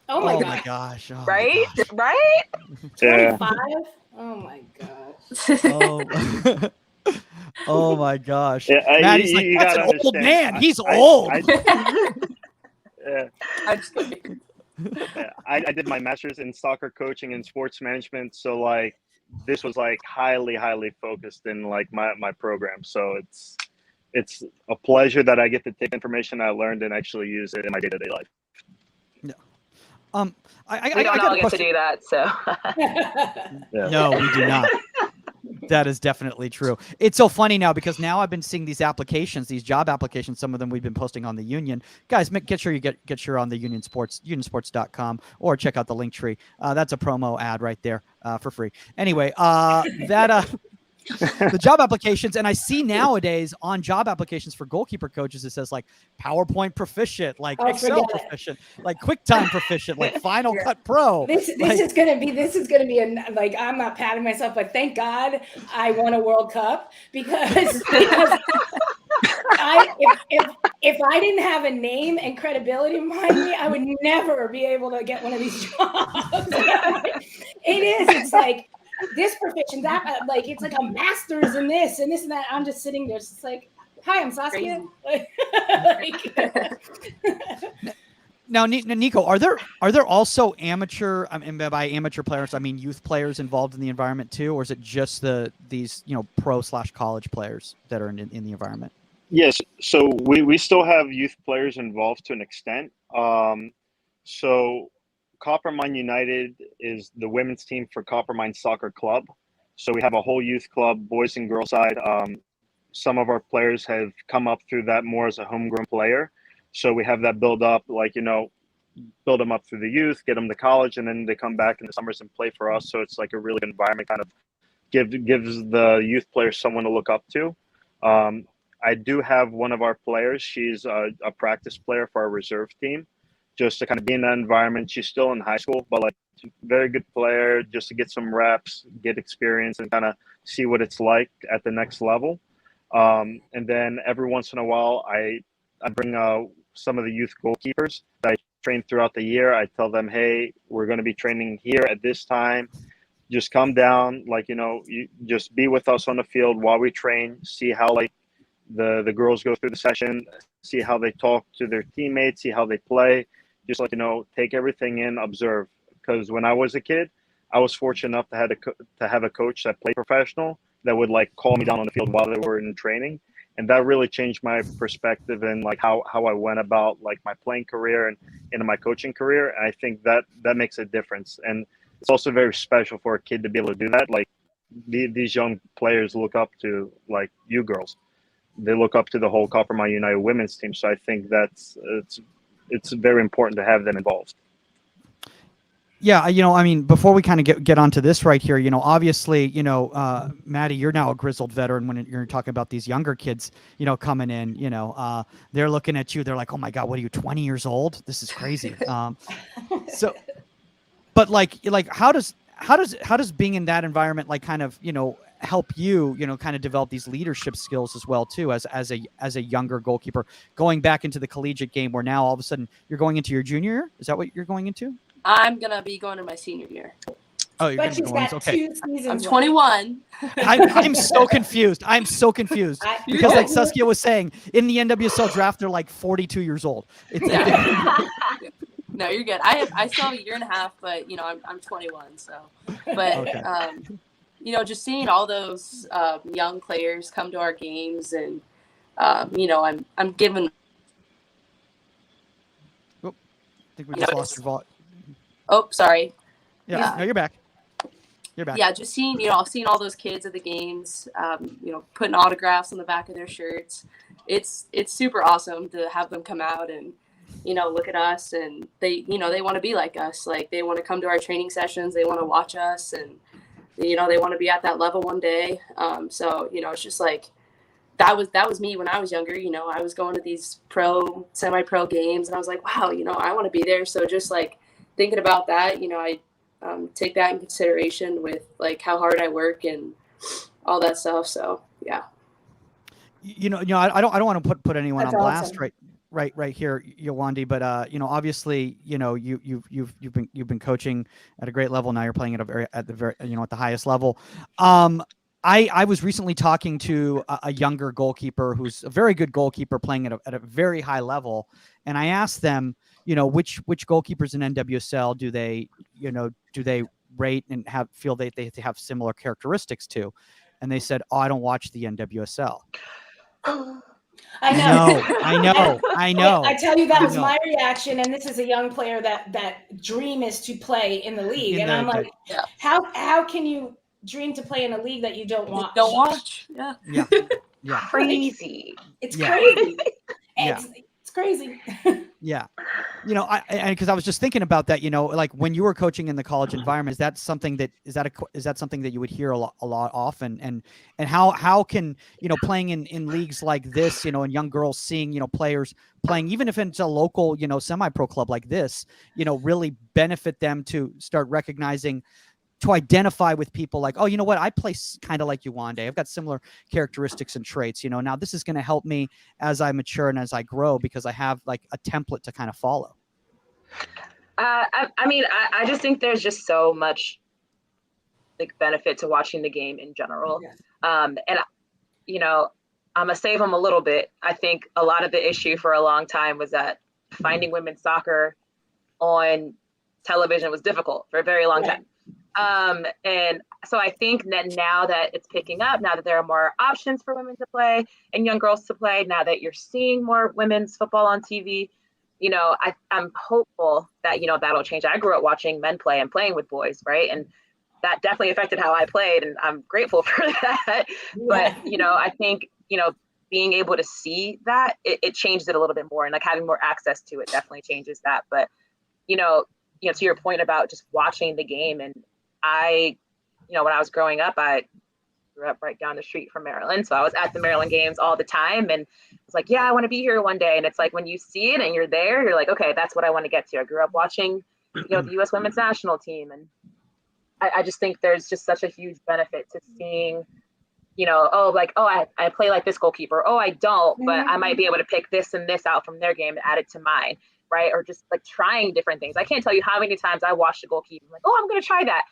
Oh my gosh. Oh right? My gosh. Right? 25? Oh my gosh. Oh my gosh. Yeah, Maddie's like, that's an old man. He's old. I did my master's in soccer coaching and sports management. So like this was like highly focused in like my program. So it's a pleasure that I get to take information I learned and actually use it in my day-to-day life. Yeah. We don't all get to do that, so. Yeah. No, we do not. That is definitely true. It's so funny now because now I've been seeing these applications, these job applications. Some of them we've been posting on the Union. Guys, get sure you get sure on the Union Sports, unionsports.com, or check out the link tree. That's a promo ad right there for free. Anyway, the job applications, and I see nowadays on job applications for goalkeeper coaches, it says like PowerPoint proficient, like Excel proficient, like QuickTime proficient, like Final Cut Pro. This is gonna be like, I'm not patting myself, but thank God I won a World Cup because if I didn't have a name and credibility behind me, I would never be able to get one of these jobs. It's like this proficient, that like it's like a master's in this and that. I'm just sitting there, just like, hi, I'm Saskia. Now, Niko, are there also amateur? I mean, by amateur players, I mean youth players involved in the environment too, or is it just these pro/college players that are in the environment? Yes, so we still have youth players involved to an extent. So Coopermine United is the women's team for Coopermine Soccer Club. So we have a whole youth club, boys and girls side. Some of our players have come up through that more as a homegrown player. So we have that build up, like, build them up through the youth, get them to college, and then they come back in the summers and play for us. So it's like a really good environment, kind of gives the youth players someone to look up to. I do have one of our players. She's a practice player for our reserve team. Just to kind of be in that environment. She's still in high school, but like very good player, just to get some reps, get experience, and kind of see what it's like at the next level. And then every once in a while, I bring some of the youth goalkeepers that I train throughout the year. I tell them, hey, we're going to be training here at this time. Just come down, like, you just be with us on the field while we train, see how like the girls go through the session, see how they talk to their teammates, see how they play. Just like, take everything in, observe. Because when I was a kid, I was fortunate enough to have a coach that played professional that would like call me down on the field while they were in training. And that really changed my perspective and like how I went about like my playing career and into my coaching career. And I think that makes a difference. And it's also very special for a kid to be able to do that. Like these young players look up to like you girls. They look up to the whole Coopermine United women's team. So I think it's very important to have them involved. Yeah, I mean, before we kind of get onto this right here, obviously, Maddie, you're now a grizzled veteran when you're talking about these younger kids, coming in, they're looking at you, they're like, oh my God, what are you, 20 years old? This is crazy. So, but like, how does being in that environment, like kind of, help you, kind of develop these leadership skills as well too, as a younger goalkeeper going back into the collegiate game where now all of a sudden you're going into your junior year? Is that what you're going into? I'm going to be going to my senior year. Oh, you're But gonna be she's going. got Okay. 2 seasons. I'm left. 21. I'm so confused. I'm so confused because, like Saskia was saying, in the NWSL draft, they're like 42 years old. It's No, you're good. I still have a year and a half, but you know, I'm 21. So, but Okay. you know, just seeing all those young players come to our games, and you know, I'm giving. I think we just lost your voice. Oh, sorry. Yeah, no, you're back. You're back. Yeah, just seeing, you know, seeing all those kids at the games, you know, putting autographs on the back of their shirts. It's super awesome to have them come out and, you know, look at us, and they, you know, they want to be like us. Like, they want to come to our training sessions. They want to watch us, and, you know, they want to be at that level one day. So, you know, it's just like, that was me when I was younger. You know, I was going to these semi-pro games, and I was like, wow, you know, I want to be there. So just like thinking about that, you know, I take that in consideration with like how hard I work and all that stuff. So yeah. You know, I don't want to put anyone That's on blast awesome. right here, Yewande, but you know, obviously, you know, you've been coaching at a great level. Now you're playing at at the highest level. I was recently talking to a younger goalkeeper who's a very good goalkeeper playing at a very high level, and I asked them, you know, which goalkeepers in NWSL do they rate and feel they have similar characteristics to, and they said, "Oh, I don't watch the NWSL." I know. I know. I tell you, that was my reaction. And this is a young player that dream is to play in the league. And I'm like, how can you dream to play in a league that you don't watch? Don't watch. Yeah. Crazy. It's crazy. Yeah. It's crazy. Yeah. You know, because I was just thinking about that, you know, like when you were coaching in the college environment, is that something that you would hear a lot often, and how can, you know, playing in leagues like this, you know, and young girls seeing, you know, players playing, even if it's a local, you know, semi-pro club like this, you know, really benefit them to start recognizing, to identify with people like, oh, you know what, I play kind of like Yewande. I've got similar characteristics and traits, you know, now this is going to help me as I mature and as I grow, because I have like a template to kind of follow. I mean, I just think there's just so much like benefit to watching the game in general. And, you know, I'm going to save them a little bit. I think a lot of the issue for a long time was that finding women's soccer on television was difficult for a very long time. And so I think that now that it's picking up, now that there are more options for women to play and young girls to play, now that you're seeing more women's football on TV, you know, I'm hopeful that, you know, that'll change. I grew up watching men play and playing with boys, right? And that definitely affected how I played, and I'm grateful for that. But, you know, I think, you know, being able to see that, it changes it a little bit more, and like having more access to it definitely changes that. But, you know, to your point about just watching the game, and you know, when I was growing up, I grew up right down the street from Maryland. So I was at the Maryland games all the time, and I was like, yeah, I want to be here one day. And it's like, when you see it and you're there, you're like, okay, that's what I want to get to. I grew up watching, you know, the U.S. women's national team. And I just think there's just such a huge benefit to seeing, you know, I play like this goalkeeper. Oh, I don't, but I might be able to pick this and this out from their game and add it to mine. Right. Or just like trying different things. I can't tell you how many times I watched a goalkeeper. I'm like, oh, I'm going to try that.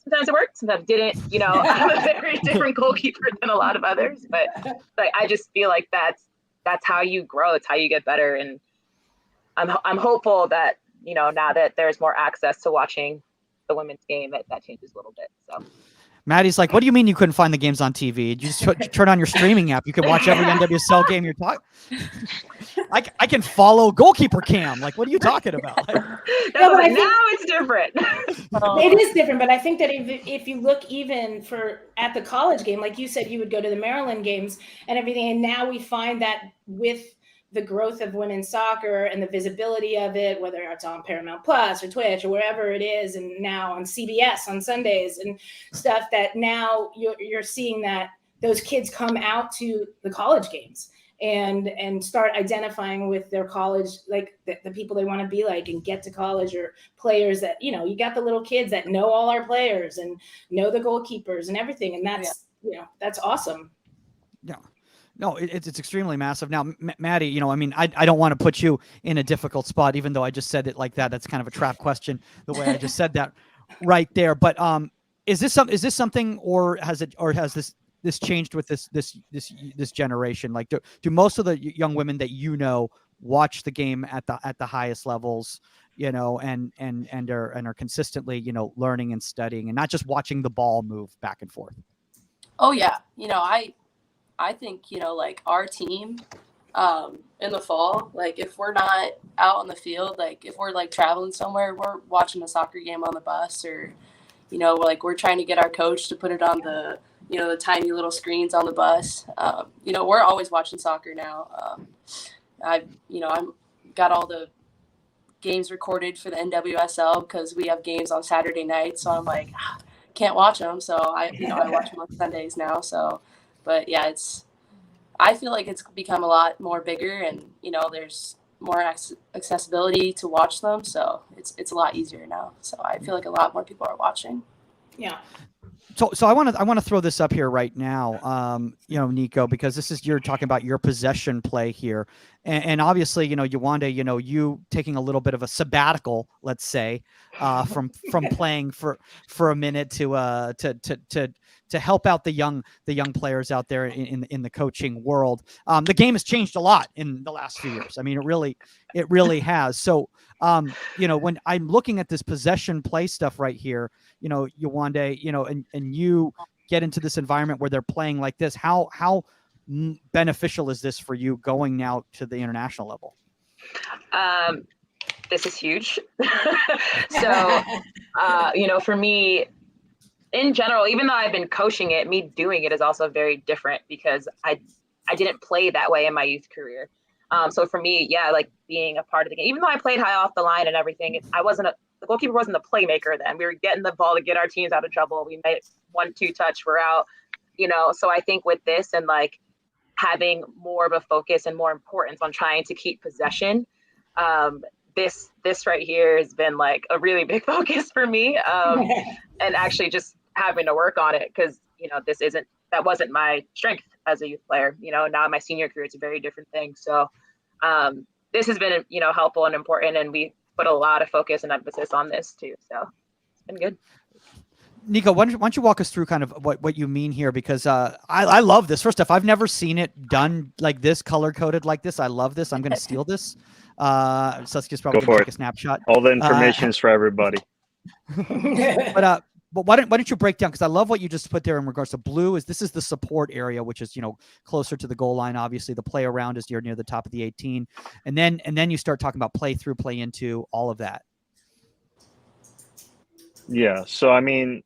Sometimes it worked, sometimes it didn't. You know, I'm a very different goalkeeper than a lot of others, but I just feel like that's how you grow. It's how you get better. And I'm hopeful that, you know, now that there's more access to watching the women's game, that changes a little bit. So Maddie's like, what do you mean you couldn't find the games on TV? You just turn on your streaming app. You can watch every NWSL game you're talking. I can follow goalkeeper cam. Like, what are you talking about? Like, no, but now it's different. It is different, but I think that if you look even at the college game, like you said, you would go to the Maryland games and everything, and now we find that with the growth of women's soccer and the visibility of it, whether it's on Paramount Plus or Twitch or wherever it is, and now on CBS on Sundays and stuff, that now you're seeing that those kids come out to the college games and start identifying with their college, like the people they want to be like and get to college, or players that, you know, you got the little kids that know all our players and know the goalkeepers and everything. And that's, you know, that's awesome. Yeah. No, it's extremely massive. Now, Maddie, you know, I mean, I don't want to put you in a difficult spot, even though I just said it like that. That's kind of a trap question, the way I just said that. right there. But is this something, or has this changed with this generation? Like, do most of the young women that watch the game at the highest levels, and are consistently, learning and studying, and not just watching the ball move back and forth? Oh yeah, I think like our team in the fall, like if we're not out on the field, like if we're like traveling somewhere, we're watching a soccer game on the bus, or like we're trying to get our coach to put it on the the tiny little screens on the bus. We're always watching soccer now. I'm got all the games recorded for the NWSL because we have games on Saturday nights, so I'm like, can't watch them, so I watch them on Sundays now. So, but yeah, I feel like it's become a lot more bigger, and there's more accessibility to watch them, so it's a lot easier now. So I feel like a lot more people are watching. Yeah. So I want to throw this up here right now, Niko, because you're talking about your possession play here, and obviously, Yewande, you taking a little bit of a sabbatical, let's say, from playing for a minute to help out the young players out there in the coaching world. The game has changed a lot in the last few years. I mean, it really has. So, when I'm looking at this possession play stuff right here, Yewande, and you get into this environment where they're playing like this, how beneficial is this for you going now to the international level? This is huge. So, for me, in general, even though I've been coaching it, me doing it is also very different because I didn't play that way in my youth career. So for me, yeah, like being a part of the game, even though I played high off the line and everything, the goalkeeper wasn't the playmaker then. We were getting the ball to get our teams out of trouble. We made 1-2 touch, we're out, So I think with this and like having more of a focus and more importance on trying to keep possession, this right here has been like a really big focus for me. And actually just having to work on it because, that wasn't my strength as a youth player. Now in my senior career, it's a very different thing. So this has been, helpful and important, and we put a lot of focus and emphasis on this too. So it's been good. Niko, why don't you walk us through kind of what you mean here? Because I love this. First off, I've never seen it done like this, color-coded like this. I love this. I'm going to steal this. Saskia's probably going to take a snapshot. All the information is for everybody. But why don't you break down? Because I love what you just put there in regards to blue. This is the support area, which is closer to the goal line. Obviously, the play around is near the top of the 18, and then you start talking about play through, play into, all of that. Yeah. So I mean,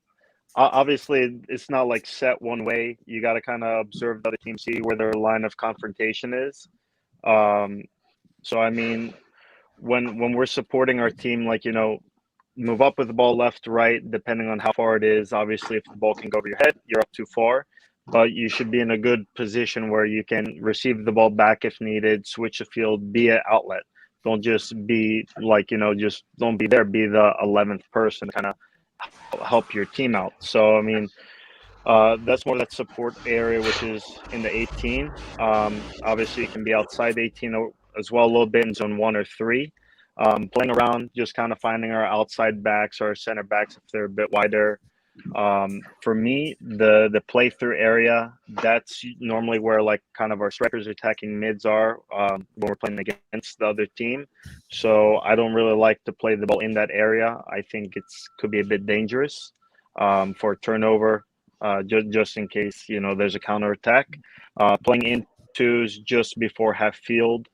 obviously, it's not like set one way. You got to kind of observe the other team, see where their line of confrontation is. So I mean, when we're supporting our team, like move up with the ball left, right, depending on how far it is. Obviously, if the ball can go over your head, you're up too far. But you should be in a good position where you can receive the ball back if needed, switch the field, be an outlet. Don't just be like, just don't be there. Be the 11th person, kind of help your team out. So, I mean, that's more that support area, which is in the 18. Obviously, it can be outside the 18 as well, a little bit in zone 1 or 3. Playing around, just kind of finding our outside backs or our center backs if they're a bit wider. For me, the play through area, that's normally where like kind of our strikers attacking mids are when we're playing against the other team. So I don't really like to play the ball in that area. I think could be a bit dangerous for a turnover, just in case there's a counterattack. Playing into just before half field.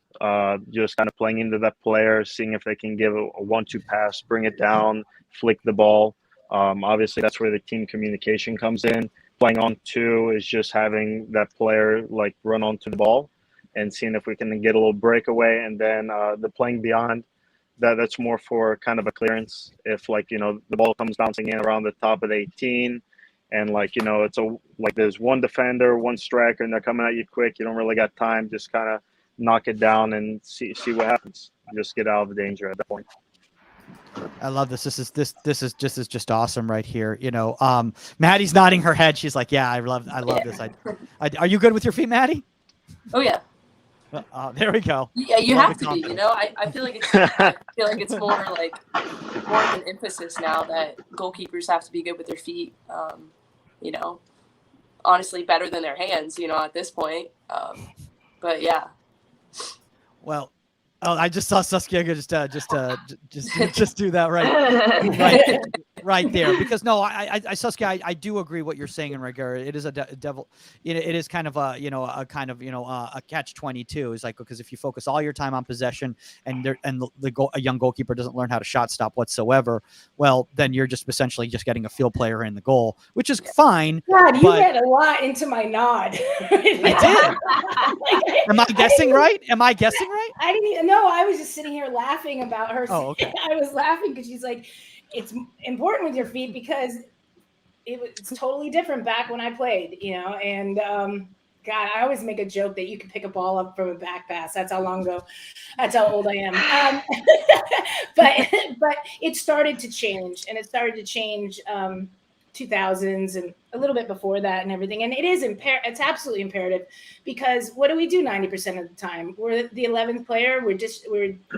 Just kind of playing into that player, seeing if they can give a 1-2 pass, bring it down, flick the ball. Obviously, that's where the team communication comes in. Playing on 2 is just having that player like run onto the ball and seeing if we can get a little breakaway. And then the playing beyond, that's more for kind of a clearance. If the ball comes bouncing in around the top of the 18 and it's there's one defender, one striker, and they're coming at you quick. You don't really got time. Just kind of knock it down and see what happens. Just get out of the danger at that point. I love this. This is just awesome right here. Maddie's nodding her head. She's like, "Yeah, I love this." Are you good with your feet, Maddie? Oh yeah. There we go. Yeah, you Love have the to be. confidence. I feel like it's more of an emphasis now that goalkeepers have to be good with their feet. Honestly, better than their hands. At this point. But yeah. Well, I just saw Saskia just do that right there, because no, I Saskia, I do agree what you're saying in regard. It is a devil, it is kind of a a catch-22. Is like, because if you focus all your time on possession and a young goalkeeper doesn't learn how to shot stop whatsoever, well, then you're just essentially just getting a field player in the goal, which is fine. God, you read a lot into my nod. I did. Am I guessing right? I didn't even know. I was just sitting here laughing about her. Oh, okay. I was laughing because she's like, it's important with your feet because it's totally different back when I played, and God, I always make a joke that you can pick a ball up from a back pass. That's how old I am. But it started to change, and it started to change 2000s and a little bit before that and everything. And it's absolutely imperative, because what do we do 90% of the time? We're the 11th player. We're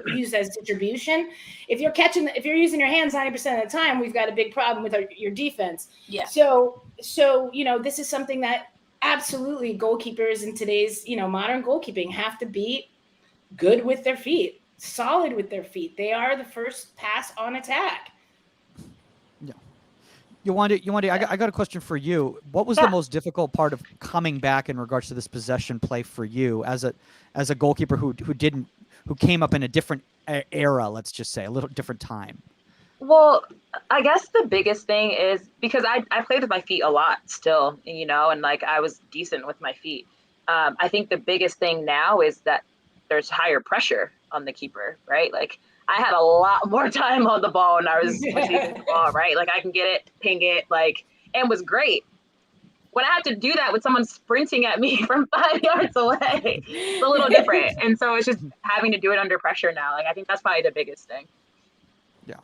used as distribution. If you're using your hands 90% of the time, we've got a big problem with your defense. Yeah. So this is something that absolutely goalkeepers in today's, modern goalkeeping have to be good with their feet, solid with their feet. They are the first pass on attack. Yewande, I got a question for you. What was the most difficult part of coming back in regards to this possession play for you as a goalkeeper who came up in a different era, let's just say, a little different time? Well, I guess the biggest thing is because I played with my feet a lot still, and like I was decent with my feet. I think the biggest thing now is that there's higher pressure on the keeper, right? Like, I had a lot more time on the ball when I was receiving the ball, right? Like, I can get it, ping it, and was great. When I had to do that with someone sprinting at me from 5 yards away, it's a little different. And so it's just having to do it under pressure now. Like, I think that's probably the biggest thing. Yeah.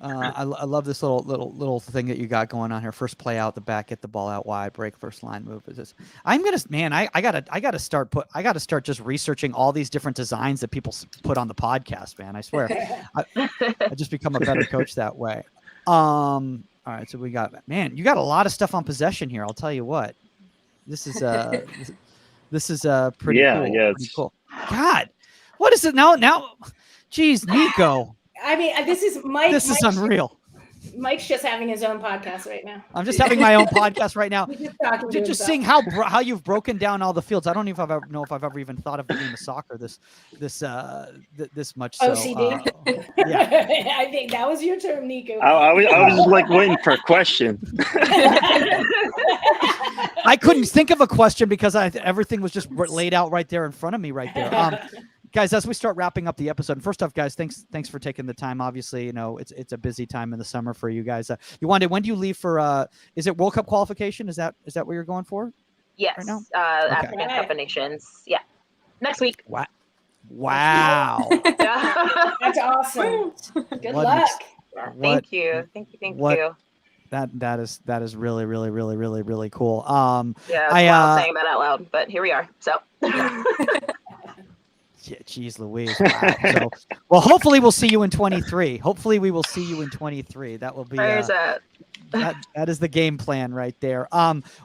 I love this little thing that you got going on here. First play out the back, get the ball out wide, break, first line move. I gotta start just researching all these different designs that people put on the podcast, man. I swear, I just become a better coach that way. All right, so we got, man, you got a lot of stuff on possession here. I'll tell you what, this is pretty cool. Yeah, pretty cool. God, what is it now? Geez, Niko. I mean, this is Mike. This is unreal. Mike's just having his own podcast right now. I'm just having my own podcast right now. Just seeing how you've broken down all the fields. I don't even know if I've ever even thought of the game of soccer this much. So, OCD. Yeah, I think that was your term, Niko. I was just like waiting for a question. I couldn't think of a question because everything was just laid out right there in front of me right there. Guys, as we start wrapping up the episode, first off, guys, thanks for taking the time. Obviously, it's a busy time in the summer for you guys. Yewande, when do you leave for? Is it World Cup qualification? Is that what you're going for? Yes. Right now? African Cup of Nations. Yeah. Next week. Wow. That's awesome. Good luck. Thank you. That is really, really, really, really, really cool. Yeah, I'm saying that out loud, but here we are. So. Yeah, geez Louise. Wow. So, well, hopefully we'll see you in 23. Hopefully we will see you in 23. That will be that is the game plan right there.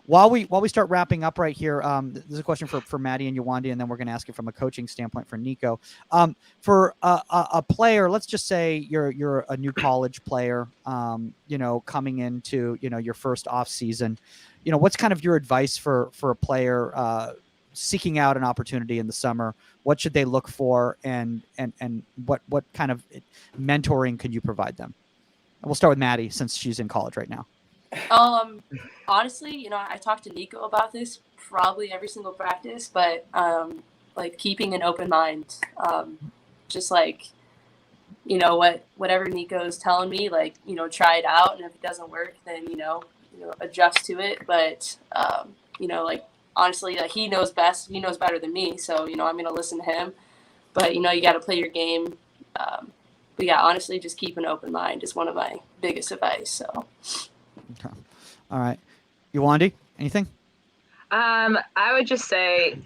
While we start wrapping up right here, there's a question for Maddie and Yewande, and then we're going to ask it from a coaching standpoint for Niko. For a player, let's just say you're a new college player, coming into your first off season. What's kind of your advice for a player seeking out an opportunity in the summer? What should they look for, and what kind of mentoring could you provide them? We'll start with Maddie since she's in college right now. Honestly, I talk to Niko about this probably every single practice, but like keeping an open mind, just like whatever Niko's telling me, like try it out, and if it doesn't work, then adjust to it. But like, honestly, like, he knows best. He knows better than me. So, I'm going to listen to him. But, you got to play your game. But, yeah, honestly, just keep an open mind is one of my biggest advice. So. Okay. All right. Yewande, anything? I would just say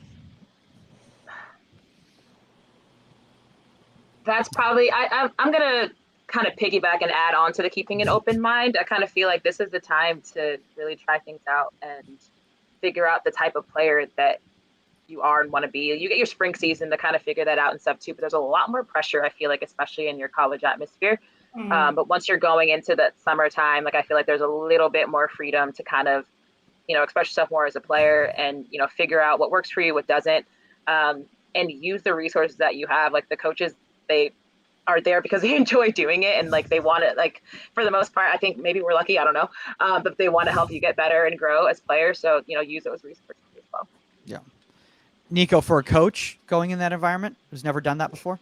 That's probably, I'm going to kind of piggyback and add on to the keeping an open mind. I kind of feel like this is the time to really try things out and figure out the type of player that you are and want to be. You get your spring season to kind of figure that out and stuff too, but there's a lot more pressure, I feel like, especially in your college atmosphere. But once you're going into the summertime, like I feel like there's a little bit more freedom to kind of, you know, express yourself more as a player and, you know, figure out what works for you, what doesn't, and use the resources that you have. Like the coaches, they are there because they enjoy doing it and like they want it. Like for the most part, I think maybe we're lucky, I don't know, but they want to help you get better and grow as players. So, you know, use those resources as well. Yeah. Niko, for a coach going in that environment who's never done that before?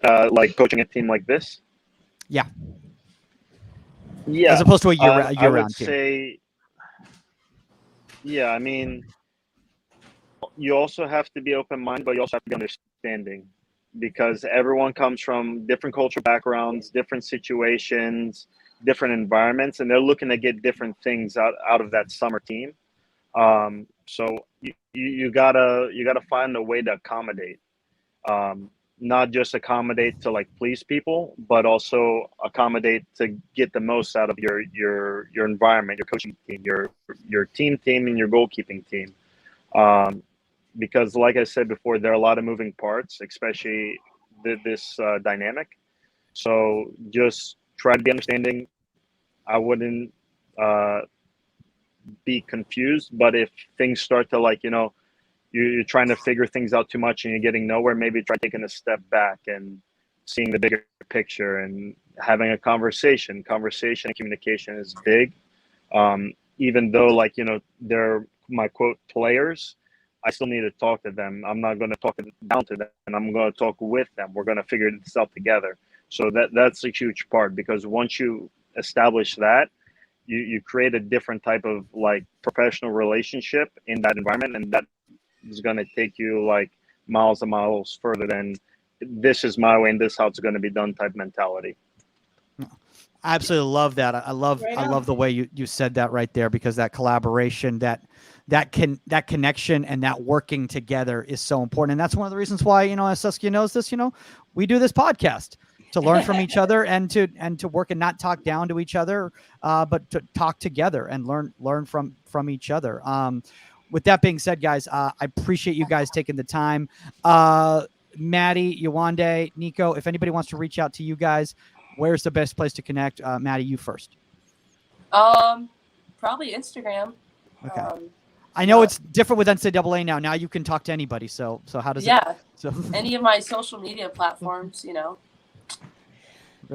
Like coaching a team like this? Yeah. Yeah. As opposed to a year-round I would team. say, yeah, I mean, you also have to be open-minded, but you also have to be understanding because everyone comes from different cultural backgrounds, different situations, different environments, and they're looking to get different things out of that summer team. So you gotta find a way to accommodate. Not just accommodate to like please people, but also accommodate to get the most out of your environment, your coaching team, your team, and your goalkeeping team. Because like I said before, there are a lot of moving parts, especially this dynamic. So just try to be understanding. I wouldn't be confused, but if things start to like, you know, you're trying to figure things out too much and you're getting nowhere, maybe try taking a step back and seeing the bigger picture and having a conversation. Conversation and communication is big. Even though, like, you know, they're my quote players, I still need to talk to them. I'm not going to talk down to them, and I'm going to talk with them. We're going to figure this out together. So that's a huge part because once you establish that, you create a different type of like professional relationship in that environment, and that is going to take you like miles and miles further than this is my way and this is how it's going to be done type mentality. I absolutely love that. I love the way you said that right there, because that collaboration, that connection and that working together is so important. And that's one of the reasons why, you know, as Saskia knows this, you know, we do this podcast to learn from each other and to work and not talk down to each other, but to talk together and learn from each other. With that being said, guys, I appreciate you guys taking the time. Maddie, Yewande, Niko, if anybody wants to reach out to you guys, where's the best place to connect? Maddie, you first. Probably Instagram. Okay. I know it's different with NCAA now. Now you can talk to anybody. So how does it? Yeah. So any of my social media platforms, you know.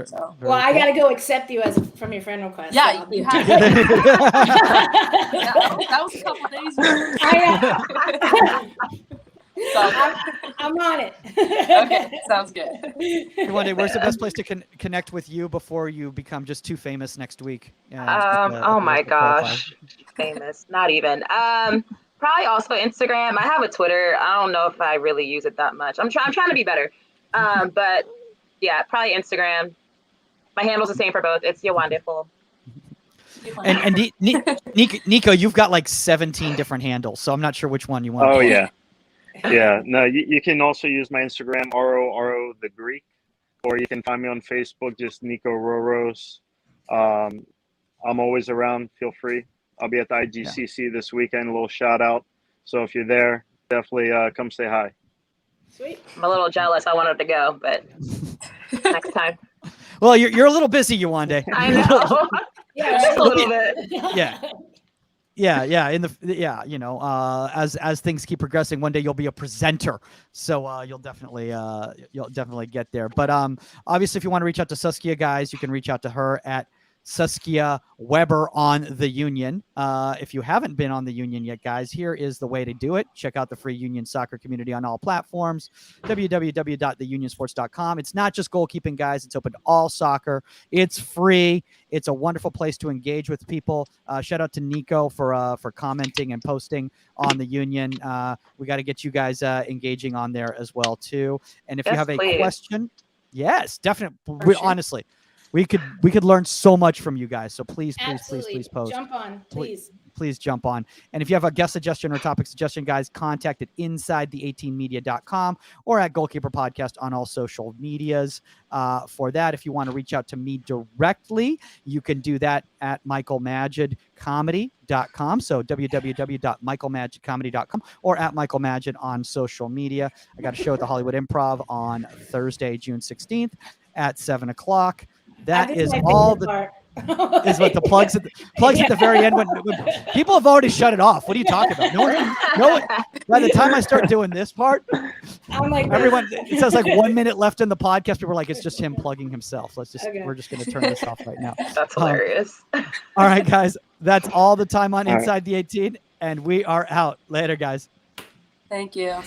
So. Well, I gotta go accept you from your friend request. Yeah, so you have. That was a couple days ago. So I'm on it. Okay, sounds good. Yewande, where's the best place to connect with you before you become just too famous next week? Oh my gosh, famous? Not even. Probably also Instagram. I have a Twitter. I don't know if I really use it that much. I'm trying to be better. But yeah, probably Instagram. My handle's the same for both. It's Yewande Full. And Niko, you've got like 17 different handles, so I'm not sure which one you want. Oh yeah. Yeah, no, you can also use my Instagram, Oro the Greek, or you can find me on Facebook, just Niko Roros. I'm always around. Feel free. I'll be at the IGCC this weekend. A little shout out. So if you're there, definitely come say hi. Sweet. I'm a little jealous. I wanted to go, but next time. Well, you're a little busy, Yewande. I know. Yeah, just a little bit. Yeah. You know, as things keep progressing, one day you'll be a presenter. So you'll definitely get there. But obviously, if you want to reach out to Saskia, guys, you can reach out to her at Saskia Weber on the Union. If you haven't been on the Union yet, guys, here is the way to do it. Check out the free Union soccer community on all platforms, www.theunionsports.com. It's not just goalkeeping, guys. It's open to all soccer. It's free. It's a wonderful place to engage with people. Shout out to Niko for commenting and posting on the Union. We got to get you guys engaging on there as well, too. And if you have a question, yes, definitely. Honestly. we could learn so much from you guys. So please post. Jump on, please. Please jump on. And if you have a guest suggestion or topic suggestion, guys, contact at insidethe18media.com or at Goalkeeper Podcast on all social medias. For that, if you want to reach out to me directly, you can do that at michaelmagidcomedy.com. So www.michaelmagidcomedy.com or at Michael Magid on social media. I got a show at the Hollywood Improv on Thursday, June 16th at 7:00. That is all the part. is what the plugs at the very end when people have already shut it off. What are you talking about? No one, by the time I start doing this part, I'm like, everyone, it says like 1 minute left in the podcast. People are like, it's just him plugging himself. We're just going to turn this off right now. That's hilarious. All right, guys. That's all the time on Inside the 18, and we are out. Later, guys. Thank you.